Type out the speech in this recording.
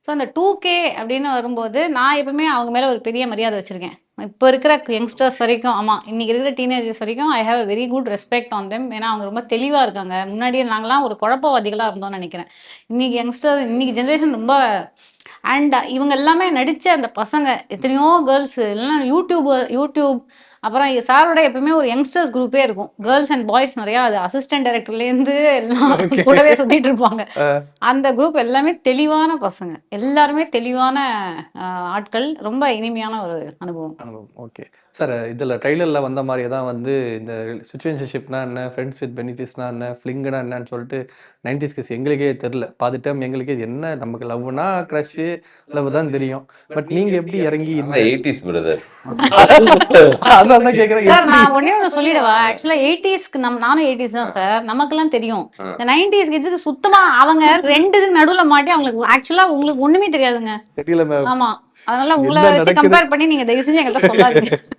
So அந்த 2K அப்படின்னு வரும்போது நான் எப்பவுமே அவங்க மேலே ஒரு பெரிய மரியாதை வச்சுருக்கேன். இப்போ இருக்கிற யங்ஸ்டர்ஸ் வரைக்கும், ஆமாம், இன்னைக்கு இருக்கிற டீனேஜர்ஸ் வரைக்கும் I have a very good respect on them. ஏன்னா அவங்க ரொம்ப தெளிவாக இருக்காங்க. முன்னாடியே நாங்களாம் ஒரு குழப்பவாதிகளாக இருந்தோம்னு நினைக்கிறேன். இன்னைக்கு யங்ஸ்டர், இன்னைக்கு ஜென்ரேஷன் ரொம்ப. அண்ட் இவங்க எல்லாமே நடித்த அந்த பசங்க எத்தனையோ கேர்ள்ஸ் இல்லைன்னா யூடியூப் அப்புறம் சாரோட எப்பவுமே ஒரு யங்ஸ்டர்ஸ் குரூப்பே இருக்கும். கேர்ள்ஸ் அண்ட் பாய்ஸ் நிறையா, அது அசிஸ்டன்ட் டைரக்டர்லேருந்து எல்லாம் கூடவே சுற்றிட்டு இருப்பாங்க. அந்த குரூப் எல்லாமே தெளிவான பசங்க, எல்லாருமே தெளிவான ஆட்கள். ரொம்ப இனிமையான ஒரு அனுபவம். ஓகே சார், இதில் ட்ரெய்லரில் வந்த மாதிரியே தான் வந்து இந்த சிச்சுவேஷன்ஷிப்னா என்ன, ஃப்ரெண்ட்ஸ் வித் பெனிஃபிட்ஸ்னா என்ன, ஃப்ளிங்குனா என்னன்னு சொல்லிட்டு 90s கிட்ஸ் எங்களுக்கே தெரில. பாதி டைம் எங்களுக்கே என்ன நமக்கு லவ்னா க்ரஷ்ஷு லவ் தான் தெரியும். பட் நீங்கள் எப்படி இறங்கி இந்த 80s பிரதர் அதான் கேட்குறேன். சார் நான் ஒன்னே ஒன்று சொல்லிடவா? ஆக்சுவலாக 80ஸ்க்கு நானும் 80s தான் சார். நமக்கெல்லாம் தெரியும். இந்த 90s கிட்ஸுக்கு சுத்தமா அவங்க ரெண்டுக்கு நடுவில் மாட்டி அவங்களுக்கு ஆக்சுவலாக உங்களுக்கு ஒண்ணுமே தெரியாதுங்க. தெரியல மேம். ஆமா, அதனால உங்களை வச்சு கம்பேர் பண்ணி நீங்க தயவு செஞ்சு எங்கள்கிட்ட சொல்லாதீங்க.